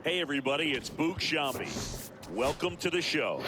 Hey everybody, it's Mlb. Welcome to the show.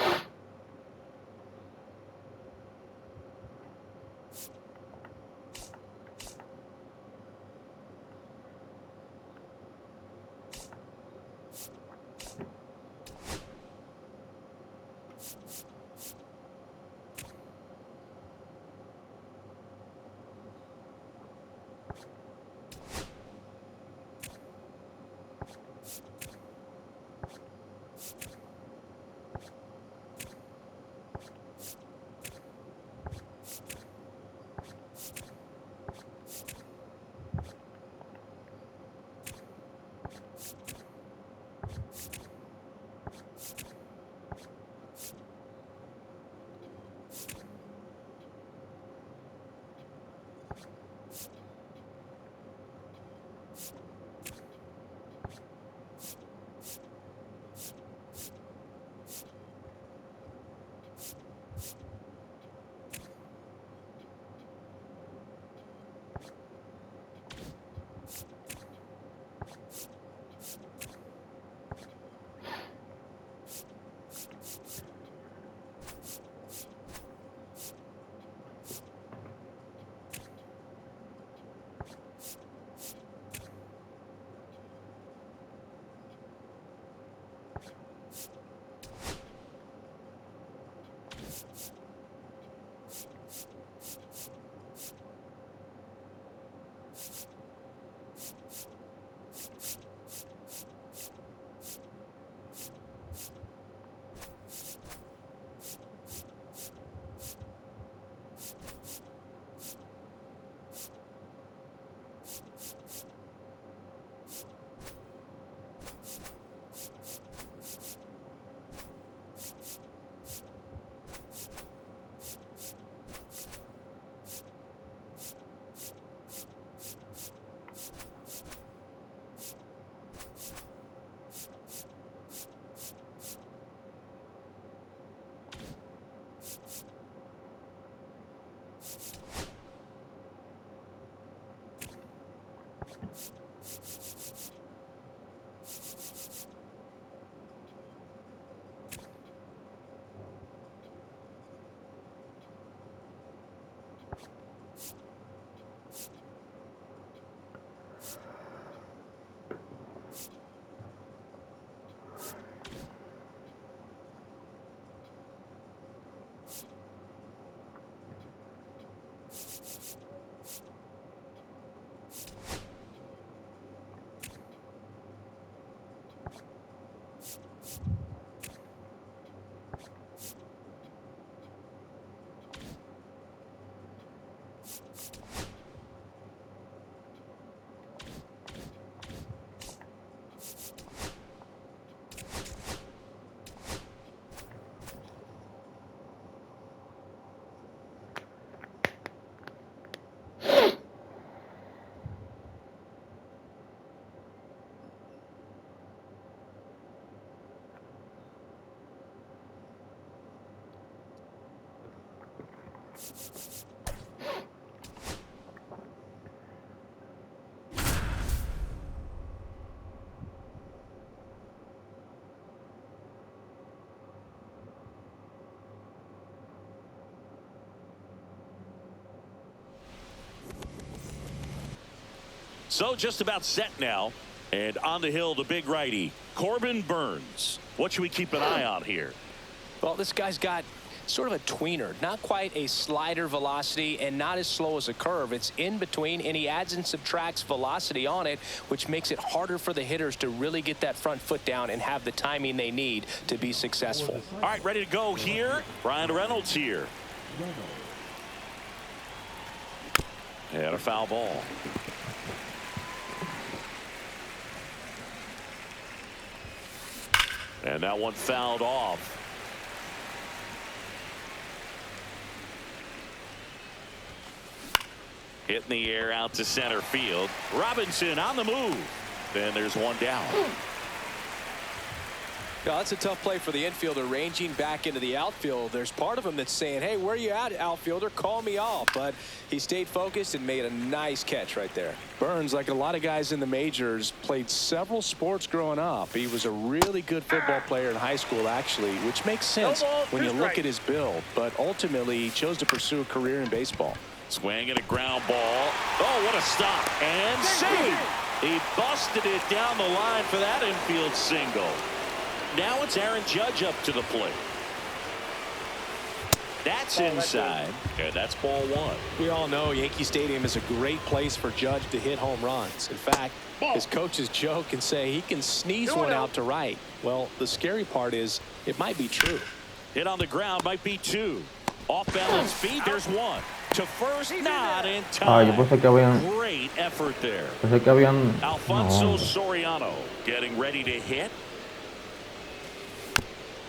So just about set now. And on the hill, the big righty, Corbin Burnes. What should we keep an eye on here? Well, this guy's got sort of a tweener, not quite a slider velocity and not as slow as a curve. It's in between, and he adds and subtracts velocity on it, which makes it harder for the hitters to really get that front foot down and have the timing they need to be successful. All right, ready to go here. Ryan Reynolds here. And a foul ball. And that one fouled off. Hit in the air out to center field. Robinson on the move. Then there's one down. Yeah, that's a tough play for the infielder, ranging back into the outfield. There's part of him that's saying, hey, where you at, outfielder? Call me off. But he stayed focused and made a nice catch right there. Burns, like a lot of guys in the majors, played several sports growing up. He was a really good football player in high school, actually, which makes sense when you look at his build. But ultimately, he chose to pursue a career in baseball. Swing and a ground ball. Oh, what a stop. And save. He busted it down the line for that infield single. Now it's Aaron Judge up to the plate. That's inside. Yeah, that's ball one. We all know Yankee Stadium is a great place for Judge to hit home runs. In fact, his coaches joke and say he can sneeze one out to right. Well, the scary part is it might be true. Hit on the ground might be two. Off balance feet, there's one. To first, not in time. Great effort there. Alfonso Soriano getting ready to hit.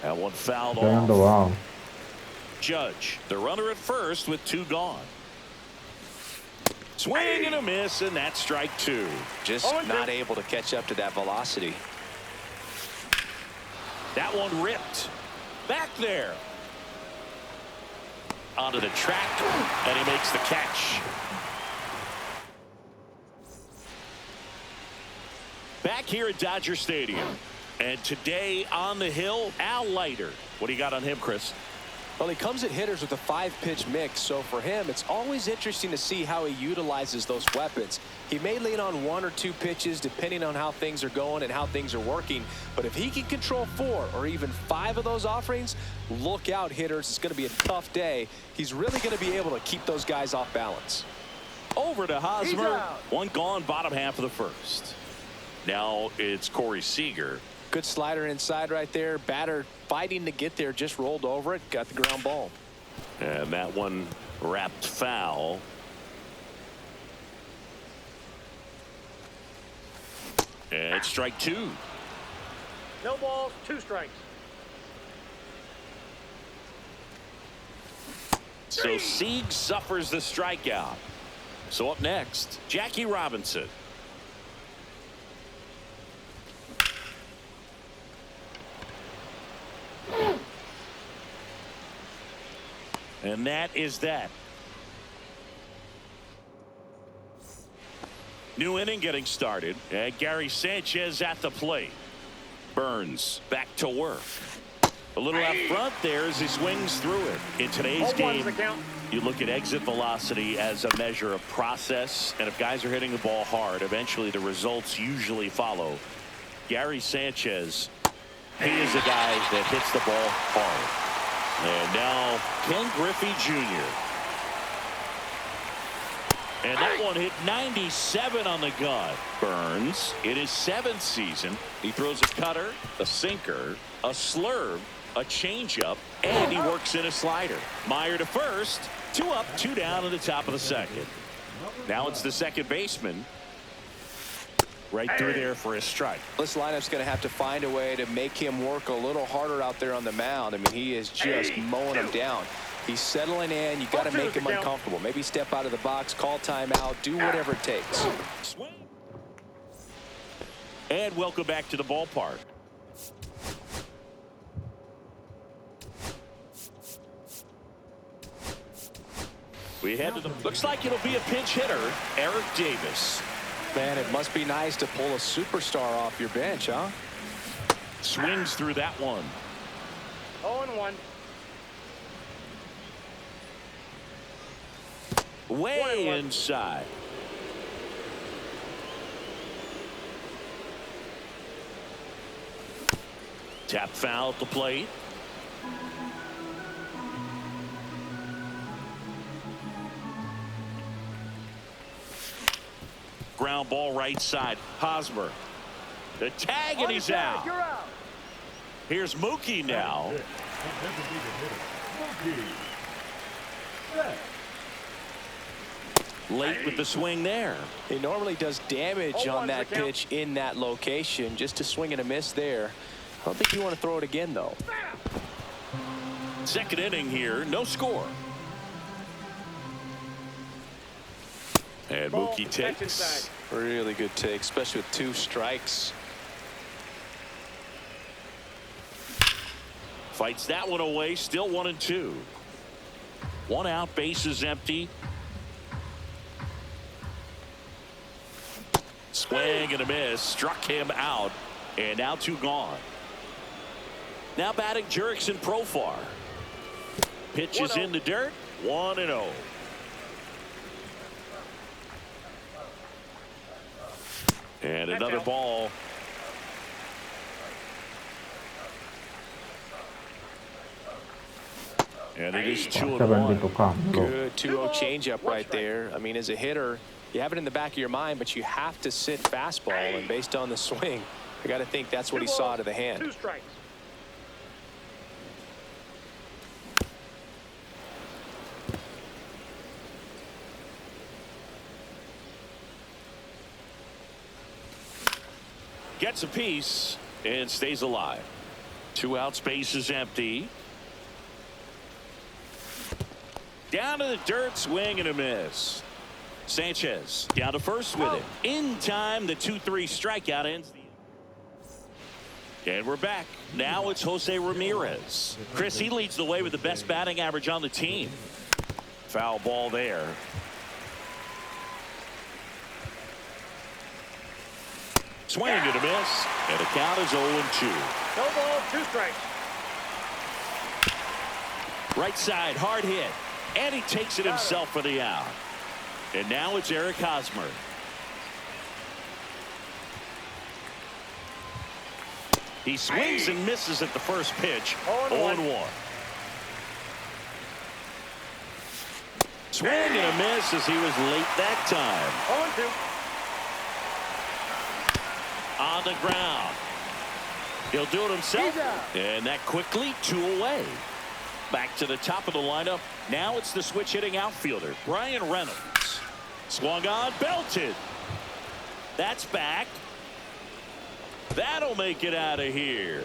That one fouled off. Judge, the runner at first with two gone. Swing and a miss, and that's strike two. Just not able to catch up to that velocity. That one ripped. Back there. Onto the track, and he makes the catch. Back here at Dodger Stadium. And today on the hill, Al Leiter. What do you got on him, Chris? Well, he comes at hitters with a 5-pitch mix, so for him, it's always interesting to see how he utilizes those weapons. He may lean on 1 or 2 pitches depending on how things are going and how things are working, but if he can control 4 or even 5 of those offerings, look out, hitters. It's going to be a tough day. He's really going to be able to keep those guys off balance. Over to Hosmer. One gone, bottom half of the first. Now it's Corey Seager. Good slider inside right there. Batter fighting to get there, just rolled over it, got the ground ball. And that one wrapped foul. And it's strike two. No balls, 2 strikes. So Sieg suffers the strikeout. So up next, Jackie Robinson. And that is that. New inning getting started. And Gary Sanchez at the plate. Burns back to work. A little out front there as he swings through it. In today's game, you look at exit velocity as a measure of process. And if guys are hitting the ball hard, eventually the results usually follow. Gary Sanchez, he is a guy that hits the ball hard. And now Ken Griffey Jr. And that one hit 97 on the gun. Burns in his 7th season. He throws a cutter, a sinker, a slurve, a changeup, and he works in a slider. Meyer to first. 2 up, 2 down in the top of the second. Now it's the second baseman. Right through there for a strike. This lineup's going to have to find a way to make him work a little harder out there on the mound. I mean, he is just mowing him down. He's settling in. You got to make him uncomfortable. Maybe step out of the box, call timeout, do whatever it takes. Swing. And welcome back to the ballpark. We head to the. Looks like it'll be a pinch hitter, Eric Davis. Man, it must be nice to pull a superstar off your bench, huh? Swings through that one. 0-1. Way inside. Tap foul at the plate. Ground ball right side. Hosmer. The tag, and he's out. You're out. Here's Mookie now. Late with the swing there. He normally does damage on that pitch in that location. Just a swing and a miss there. I don't think you want to throw it again, though. Second inning here. No score. And Mookie takes. Really good take, especially with 2 strikes. Fights that one away. Still 1-2. 1 out, bases empty. Swing and a miss. Struck him out. And now 2 gone. Now batting Jurickson Profar. Pitch is in the dirt. 1-0. And another ball. And it is 2-1. Good 2-0 changeup right there. I mean, as a hitter, you have it in the back of your mind, but you have to sit fastball. And based on the swing, I got to think that's what he saw out of the hand. 2 strikes. Gets a piece and stays alive. 2 outs, base is empty. Down to the dirt, swing and a miss. Sanchez down to first with it. In time, the 2-3 strikeout ends. And we're back. Now it's Jose Ramirez. Chris, he leads the way with the best batting average on the team. Foul ball there. Swing and a miss. And the count is 0-2. No ball, 2 strikes. Right side, hard hit. And he takes it himself for the out. And now it's Eric Hosmer. He swings and misses at the first pitch. 0-1. Swing and a miss as he was late that time. 0-2. On the ground. He'll do it himself. And that quickly 2 away. Back to the top of the lineup. Now it's the switch hitting outfielder, Brian Reynolds. Swung on, belted. That's back. That'll make it out of here.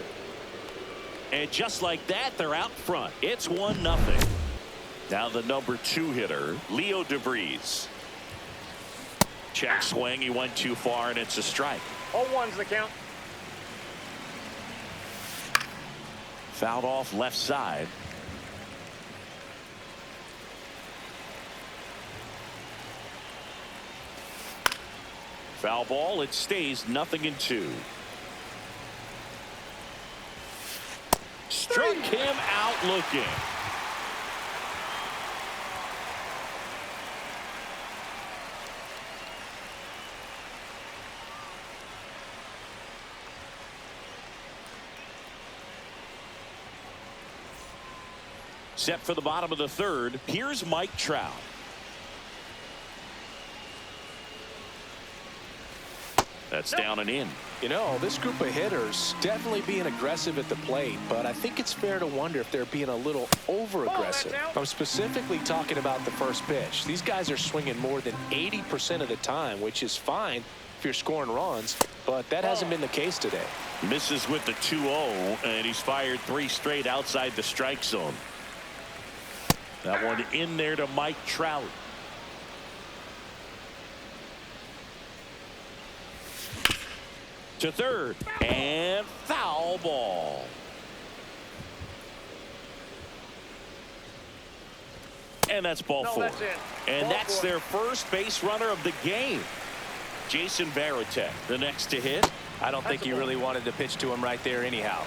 And just like that, they're out front. It's 1-0. Now the number 2 hitter, Leo DeVries. Check swing. He went too far, and it's a strike. 0-1's the count. Fouled off left side. Foul ball. It stays 0-2. Struck him out looking. Set for the bottom of the 3rd. Here's Mike Trout. That's down and in. You know, this group of hitters definitely being aggressive at the plate, but I think it's fair to wonder if they're being a little over-aggressive. I'm specifically talking about the first pitch. These guys are swinging more than 80% of the time, which is fine if you're scoring runs, but that hasn't been the case today. Misses with the 2-0, and he's fired 3 straight outside the strike zone. That one in there to Mike Trout. To 3rd, and foul ball. And that's ball 4. That's it. And that's their first base runner of the game. Jason Varitek, the next to hit. I don't think you really wanted to pitch to him right there anyhow.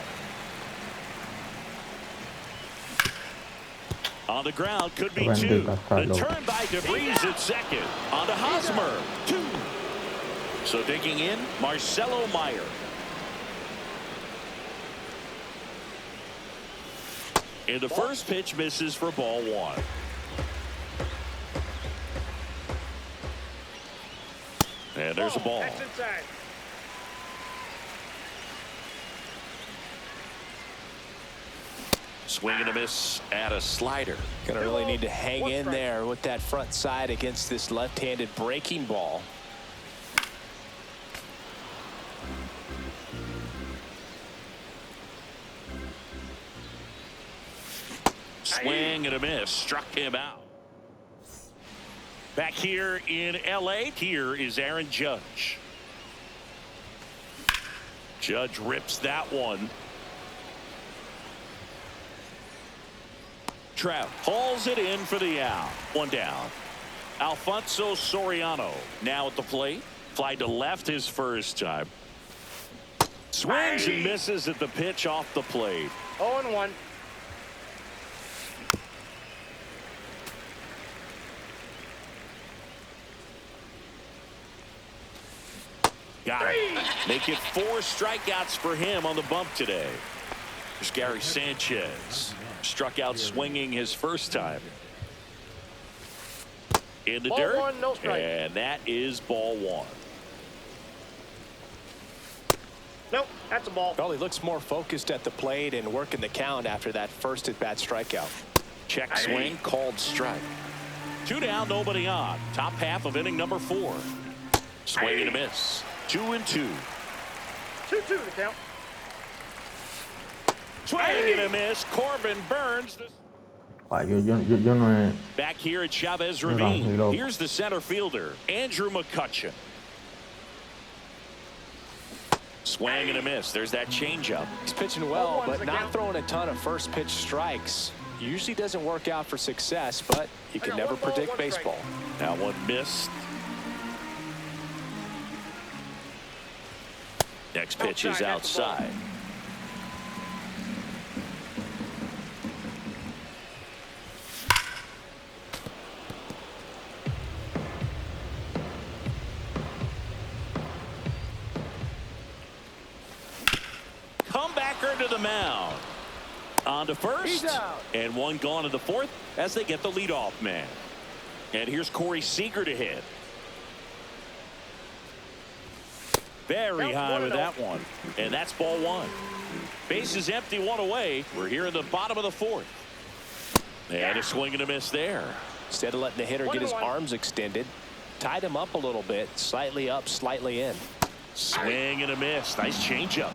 On the ground, could be 2. The turn by DeVries at second. On to Hosmer, 2. So digging in, Marcelo Meyer. And the first pitch misses for ball 1. And there's a ball. That's inside. Swing and a miss at a slider. Gonna really need to hang in there with that front side against this left-handed breaking ball. Swing and a miss. Struck him out. Back here in L.A., here is Aaron Judge. Judge rips that one. Trout hauls it in for the out. One down. Alfonso Soriano now at the plate. Fly to left his first time. Swings and misses at the pitch off the plate. 0-1. Got it. Make it 4 strikeouts for him on the bump today. There's Gary Sanchez. Struck out swinging his first time. In the dirt. 1, no strike. And that is ball 1. Nope, that's a ball. Well, he looks more focused at the plate and working the count after that first at-bat strikeout. Check swing, called strike. 2 down, nobody on. Top half of inning number 4. Swing and a miss. 2-2. 2-2 to count. Swing and a miss. Corbin Burns. Yo no Back here at Chavez Ravine. Here's the center fielder, Andrew McCutcheon. Swing and a miss. There's that changeup. He's pitching well, but not throwing a ton of first pitch strikes. Usually doesn't work out for success, but you can never predict baseball. Now one missed. Next pitch is outside. Comebacker to the mound. On to first. And one gone to the 4th as they get the leadoff man. And here's Corey Seager to hit. Very high with that one. And that's ball 1. Base is empty, 1 away. We're here in the bottom of the 4th. And a swing and a miss there. Instead of letting the hitter get his arms extended, tied him up a little bit, slightly up, slightly in. Swing and a miss. Nice changeup.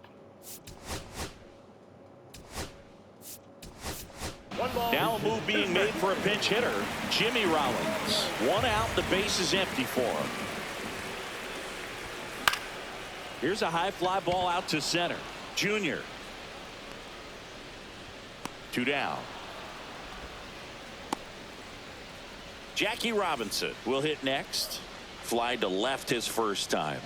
Now a move being made for a pinch hitter, Jimmy Rollins. 1 out, the base is empty for him. Here's a high fly ball out to center. Junior. 2 down. Jackie Robinson will hit next. Fly to left his first time.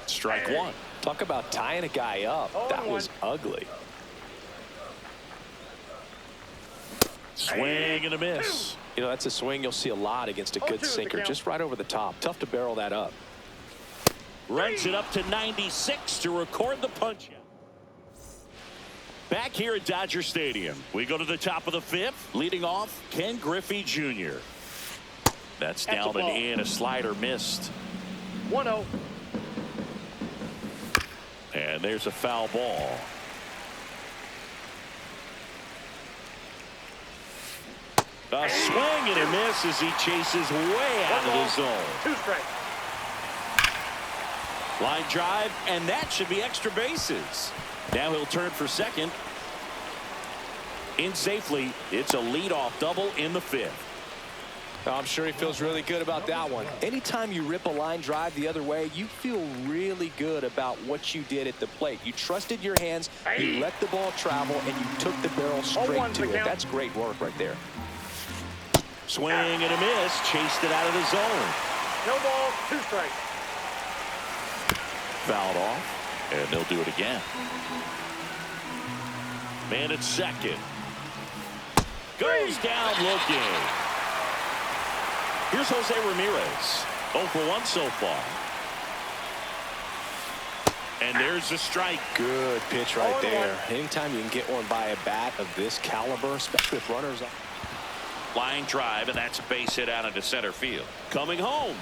Strike 1. Talk about tying a guy up. That was ugly. Swing and a miss. You know, that's a swing you'll see a lot against a good sinker. Just right over the top. Tough to barrel that up. Runs it up to 96 to record the punch out. Back here at Dodger Stadium, we go to the top of the 5th. Leading off, Ken Griffey Jr. That's down and in. A slider missed. 1-0. And there's a foul ball. A swing and a miss as he chases way out of the zone. 2 strikes. Line drive, and that should be extra bases. Now he'll turn for second. In safely. It's a leadoff double in the 5th. I'm sure he feels really good about that one. Anytime you rip a line drive the other way, you feel really good about what you did at the plate. You trusted your hands, you let the ball travel, and you took the barrel straight to it. That's great work right there. Swing and a miss. Chased it out of the zone. No ball, 2 strikes. Fouled off, and they'll do it again. Man at second. Goes down looking. Here's Jose Ramirez. 0 for 1 so far. And there's a strike. Good pitch right there. Anytime you can get one by a bat of this caliber, especially with runners up. Line drive, and that's a base hit out into center field. Coming home.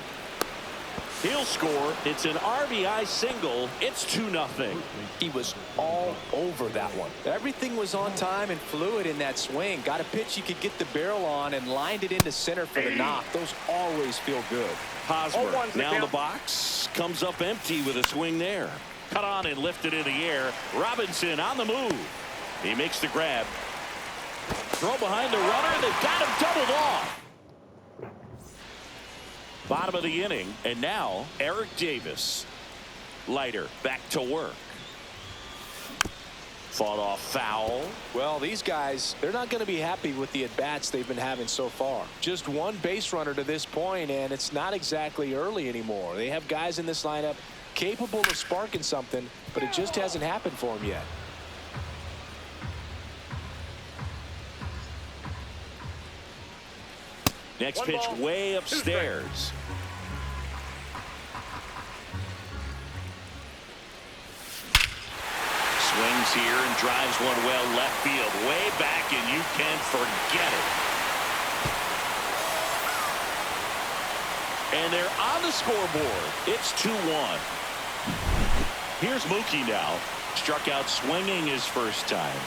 He'll score. It's an RBI single. It's 2-0. He was all over that one. Everything was on time and fluid in that swing. Got a pitch he could get the barrel on and lined it into center for the knock. Those always feel good. Hosmer now in the box. Comes up empty with a swing there. Cut on and lifted in the air. Robinson on the move. He makes the grab. Throw behind the runner. They've got him doubled off. Bottom of the inning, and now Eric Davis. Leiter back to work. Fought off foul. Well, these guys, they're not going to be happy with the at-bats they've been having so far. Just one base runner to this point, and it's not exactly early anymore. They have guys in this lineup capable of sparking something, but it just hasn't happened for them yet. Next pitch way upstairs. Swings here and drives one well left field, way back, and you can forget it. And they're on the scoreboard. It's 2-1. Here's Mookie now. Struck out swinging his first time.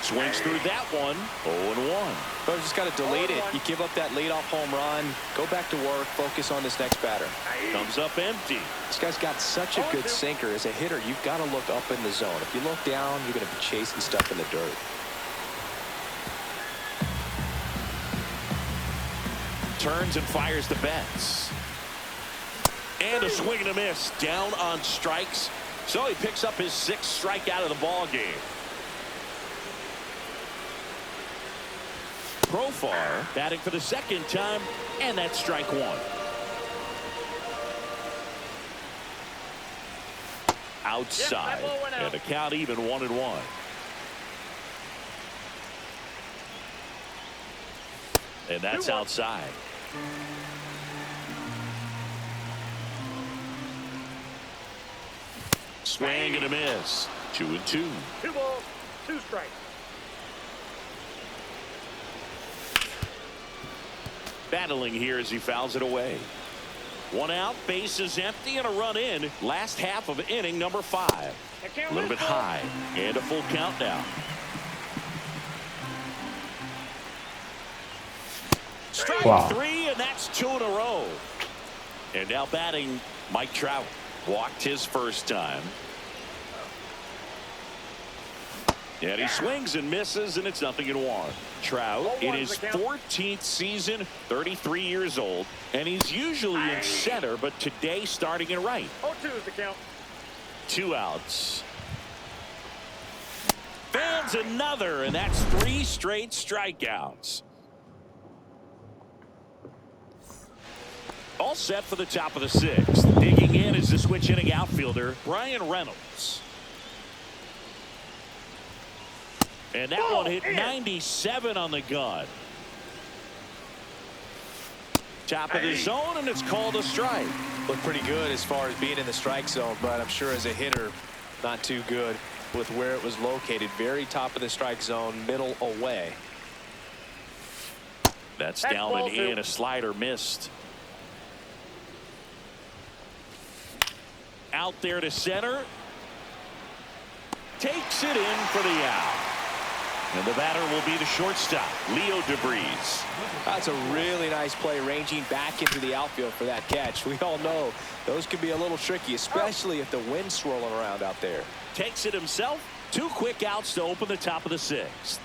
Swings through that one. 0-1. But just got to delete it. You give up that leadoff home run. Go back to work. Focus on this next batter. Comes up empty. This guy's got such a good sinker. As a hitter, you've got to look up in the zone. If you look down, you're going to be chasing stuff in the dirt. Turns and fires the bets. And a swing and a miss. Down on strikes. So he picks up his 6th strikeout of the ball game. Profar batting for the 2nd time, and that's strike 1. Outside, and the count even 1-1. And that's outside. Swing and a miss. 2-2. 2 balls, 2 strikes. Battling here as he fouls it away. 1 out, base is empty, and a run in. Last half of inning number 5. A little bit high, and a full count now. Strike 3, and that's 2 in a row. And now batting, Mike Trout. Walked his first time. And he swings and misses, and it's 0-1. Trout in his 14th season, 33 years old, and he's usually in center, but today starting in right. 0-2 is the count. 2 outs. Fans another, and that's 3 straight strikeouts. All set for the top of the 6th. Digging in is the switch hitting outfielder, Brian Reynolds. And that one hit 97 on the gun. Top of the zone, and it's called a strike. Looked pretty good as far as being in the strike zone, but I'm sure as a hitter, not too good with where it was located. Very top of the strike zone, middle away. That's down and in. A slider missed. Out there to center. Takes it in for the out. And the batter will be the shortstop, Leo DeVries. That's a really nice play, ranging back into the outfield for that catch. We all know those can be a little tricky, especially if the wind's swirling around out there. Takes it himself. 2 quick outs to open the top of the 6th.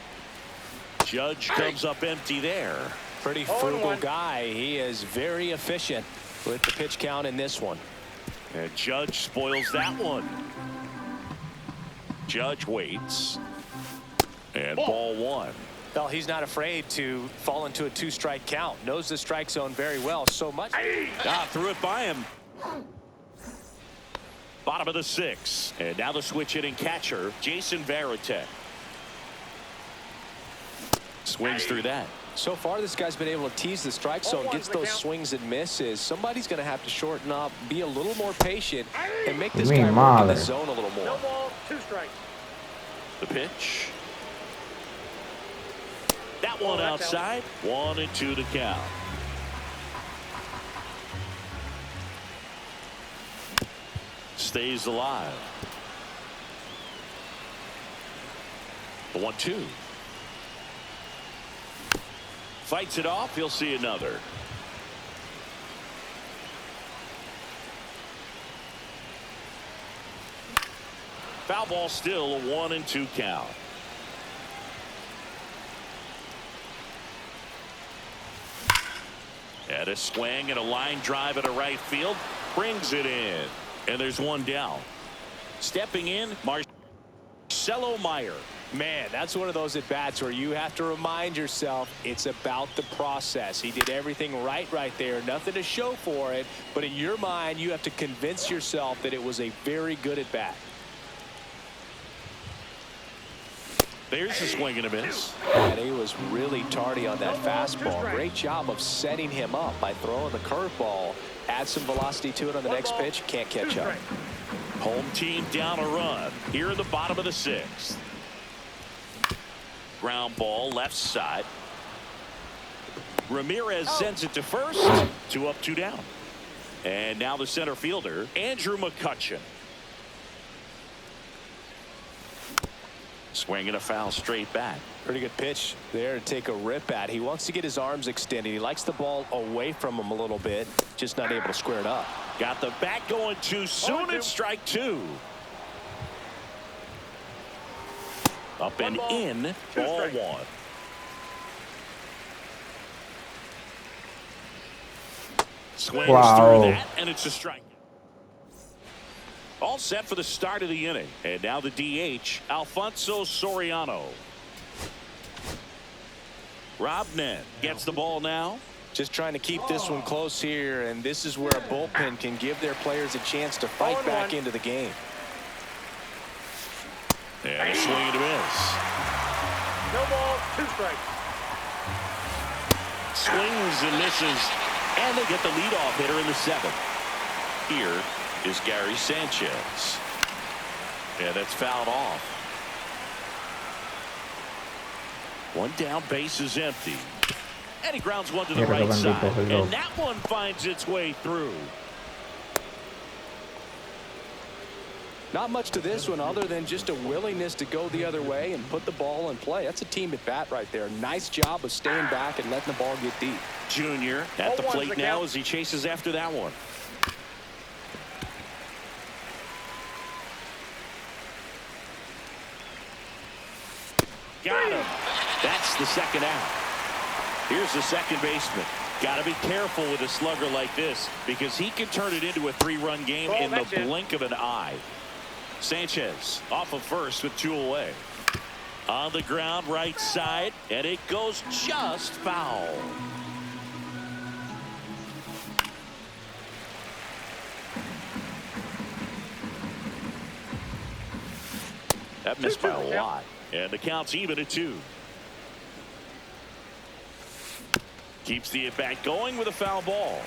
Judge comes up empty there. Pretty frugal guy. He is very efficient with the pitch count in this one. And Judge spoils that one. Judge waits. And ball 1. Well, he's not afraid to fall into a 2-strike count. Knows the strike zone very well. So much. Threw it by him. Bottom of the 6th. And now the switch hitting catcher, Jason Varitek. Swings through that. So far, this guy's been able to tease the strike zone, gets those swings and misses. Somebody's going to have to shorten up, be a little more patient, and make this guy work in the zone a little more. No ball, 2 strikes. The pitch. That one outside. 1-2 to count. Stays alive. The 1-2. Fights it off. He'll see another. Foul ball still. A 1-2 count. And a swing and a line drive at a right field. Brings it in. And there's one down. Stepping in, Marcelo Meyer. Man, that's one of those at-bats where you have to remind yourself it's about the process. He did everything right there. Nothing to show for it. But in your mind, you have to convince yourself that it was a very good at-bat. There's a swing and a miss. And he was really tardy on that fastball. Great job of setting him up by throwing the curveball. Add some velocity to it on the next pitch. Can't catch up. Home team down a run here in the bottom of the 6th. Ground ball left side. Ramirez sends it to first. 2 up, 2 down. And now the center fielder, Andrew McCutchen. Swinging a foul straight back. Pretty good pitch there to take a rip at. He wants to get his arms extended. He likes the ball away from him a little bit. Just not able to square it up. Got the bat going too soon. It's strike 2. Up and in. Ball 1. Swings through that, and it's a strike. All set for the start of the inning. And now the DH, Alfonso Soriano. Rob Nen gets the ball now. Just trying to keep this one close here, and this is where a bullpen can give their players a chance to fight back into the game. And a swing and a miss. No ball, 2 strikes. Swings and misses, and they get the leadoff hitter in the 7th. Here is Gary Sanchez. And that's fouled off. 1 down, base is empty. And he grounds one to the right side. And that one finds its way through. Not much to this one other than just a willingness to go the other way and put the ball in play. That's a team at bat right there. Nice job of staying back and letting the ball get deep. Junior at the plate now as he chases after that one. Got him. That's the second out. Here's the second baseman. Got to be careful with a slugger like this because he can turn it into a 3-run game in the blink of an eye. Sanchez off of first with 2 away. On the ground right side, and it goes just foul. That missed by a lot. And the count's even at 2. Keeps the at-bat going with a foul ball.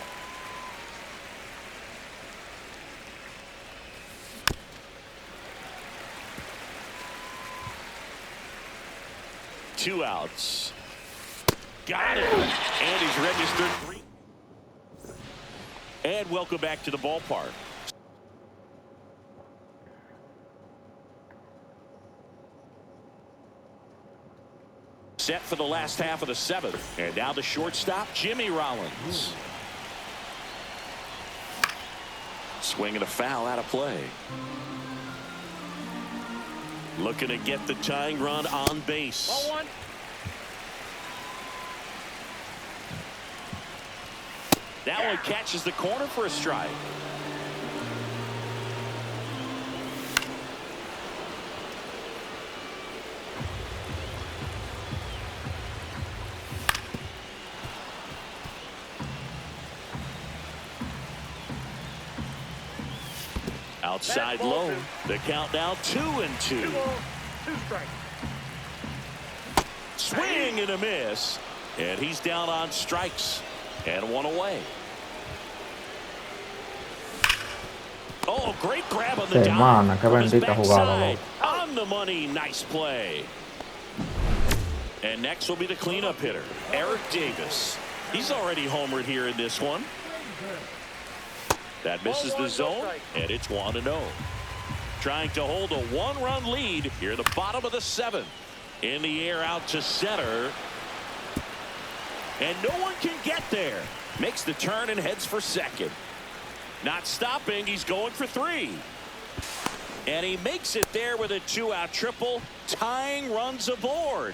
Two outs. Got it. And he's registered 3. And welcome back to the ballpark. Set for the last half of the 7th. And now the shortstop, Jimmy Rollins. Swinging a foul out of play. Looking to get the tying run on base. Ball 1. That one catches the corner for a strike. Outside low. The count now 2-2. 2 balls, 2 strikes. Swing and a miss. And he's down on strikes. And 1 away. Oh, great grab on the down. From his backside. On the money. Nice play. And next will be the cleanup hitter, Eric Davis. He's already homered here in this one. That misses the zone, and it's 1-0. Trying to hold a 1-run lead here at the bottom of the 7th. In the air out to center. And no one can get there. Makes the turn and heads for second. Not stopping. He's going for 3. And he makes it there with a 2-out triple. Tying runs aboard.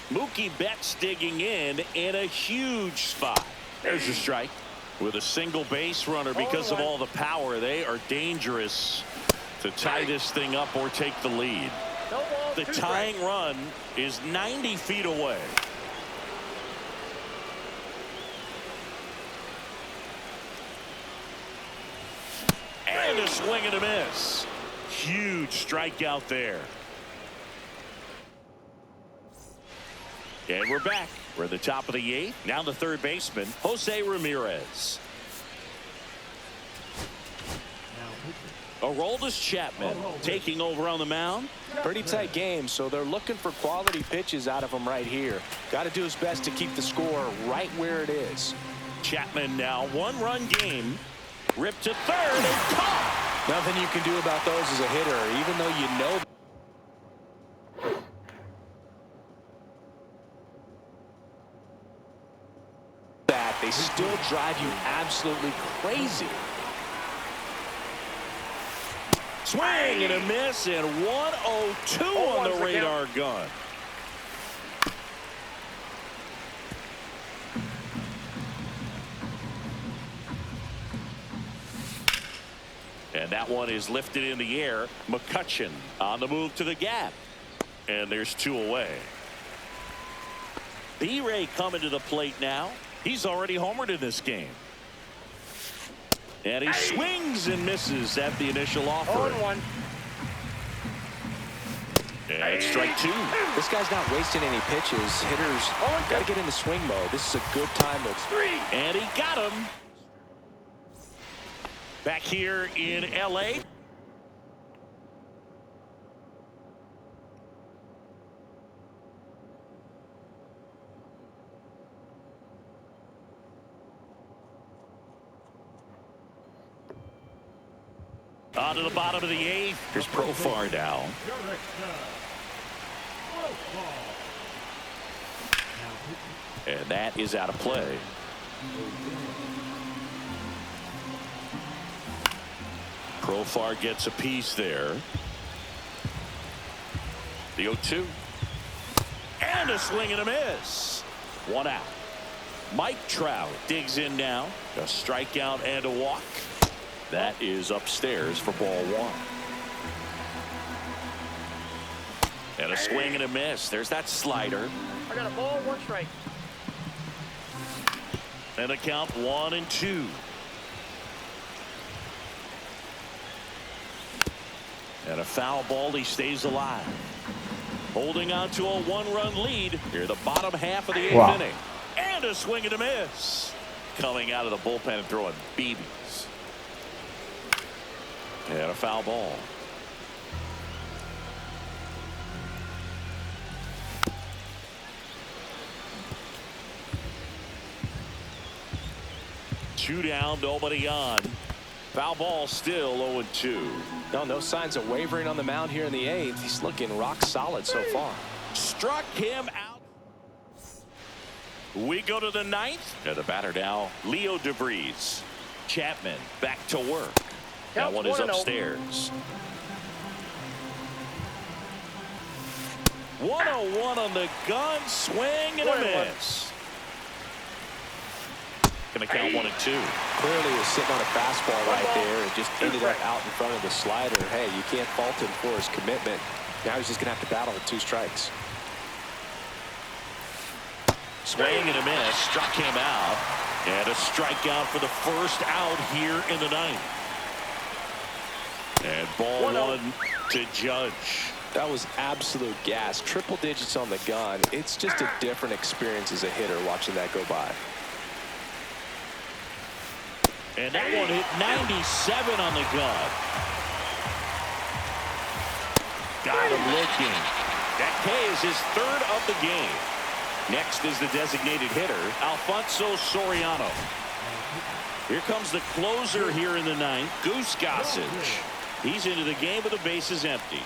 Mookie Betts digging in a huge spot. There's a strike. With a single base runner because of all the power, they are dangerous. to tie this thing up or take the lead. No ball, The two tying strikes. run is 90 feet away. And a swing and a miss. Huge strikeout there. And we're back. We're at the top of the 8th. Now the third baseman, Jose Ramirez. Aroldis Chapman taking over on the mound. Pretty tight game, so they're looking for quality pitches out of him right here. Got to do his best to keep the score right where it is. Chapman now, one-run game. Ripped to third and caught. Nothing you can do about those as a hitter, even though you know that they still drive you absolutely crazy. Swing and a miss, and 102 on the radar gun. And that one is lifted in the air. McCutchen on the move to the gap. And there's 2 away. B-Ray coming to the plate now. He's already homered in this game. And he swings and misses at the initial offer. 0-1. And it's strike 2. This guy's not wasting any pitches. Hitters got to get into swing mode. This is a good time to. And he got him. Back here in L.A. On to the bottom of the 8th. Here's Profar now. And that is out of play. Profar gets a piece there. The 0-2. And a swing and a miss. 1 out. Mike Trout digs in now. A strikeout and a walk. That is upstairs for ball 1. And a swing and a miss. There's that slider. I got a ball, 1 strike. And a count 1-2. And a foul ball. He stays alive. Holding on to a 1-run lead here, the bottom half of the 8th inning. And a swing and a miss. Coming out of the bullpen and throwing BBs. And a foul ball. Two down, nobody on. Foul ball still 0-2. No signs of wavering on the mound here in the 8th. He's looking rock solid so far. Struck him out. We go to the 9th. And the batter now, Leo DeVries. Chapman back to work. That one is upstairs. 101 on the gun. Swing and a miss. Going to count 1-2. Clearly was sitting on a fastball right there and just ended up out in front of the slider. Hey, you can't fault him for his commitment. Now he's just going to have to battle with 2 strikes. Swing and a miss. Struck him out. And a strikeout for the first out here in the 9th. And ball 1 to Judge. That was absolute gas. Triple digits on the gun. It's just a different experience as a hitter watching that go by. And that one hit 97 on the gun. Got him looking. That K is his 3rd of the game. Next is the designated hitter, Alfonso Soriano. Here comes the closer here in the 9th, Goose Gossage. He's into the game with the bases empty.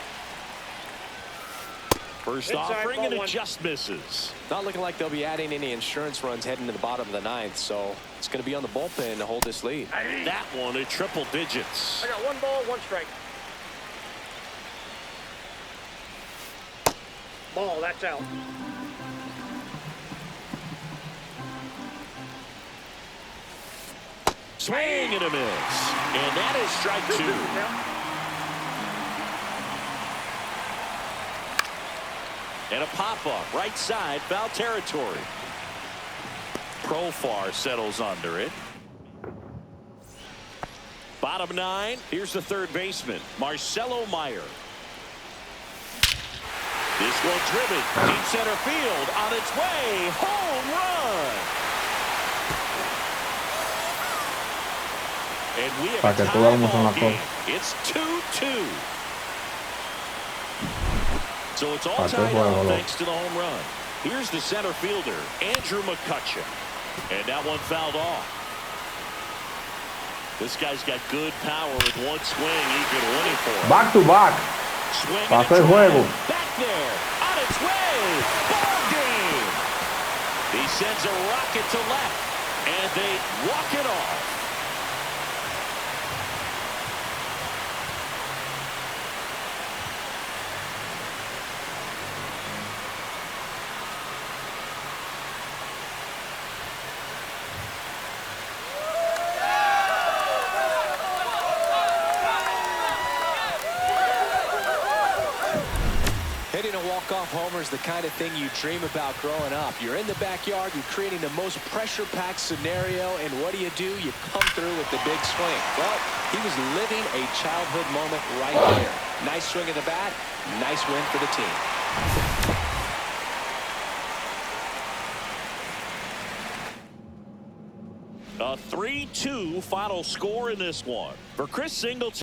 First offering, and it just misses. Not looking like they'll be adding any insurance runs heading to the bottom of the 9th, so it's going to be on the bullpen to hold this lead. That one at triple digits. I got 1 ball, 1 strike. Ball, that's out. Swing and a miss. And that is strike 2. And a pop-up right side, foul territory. Profar settles under it. Bottom 9. Here's the third baseman, Marcelo Meyer. This one driven deep center field, on its way, home run. And we have a tie ball game. It's 2-2. So it's all tied up thanks to the home run. Here's the center fielder, Andrew McCutcheon. And that one fouled off. This guy's got good power with one swing. He can win it for him. Back to back. Pasó el juego. Back there, on its way. Ball game. He sends a rocket to left, and they walk it off. Hitting a walk-off homer is the kind of thing you dream about growing up. You're in the backyard, you're creating the most pressure-packed scenario, and what do? You come through with the big swing. Well, he was living a childhood moment right there. Nice swing of the bat, nice win for the team. A 3-2 final score in this one. For Chris Singleton.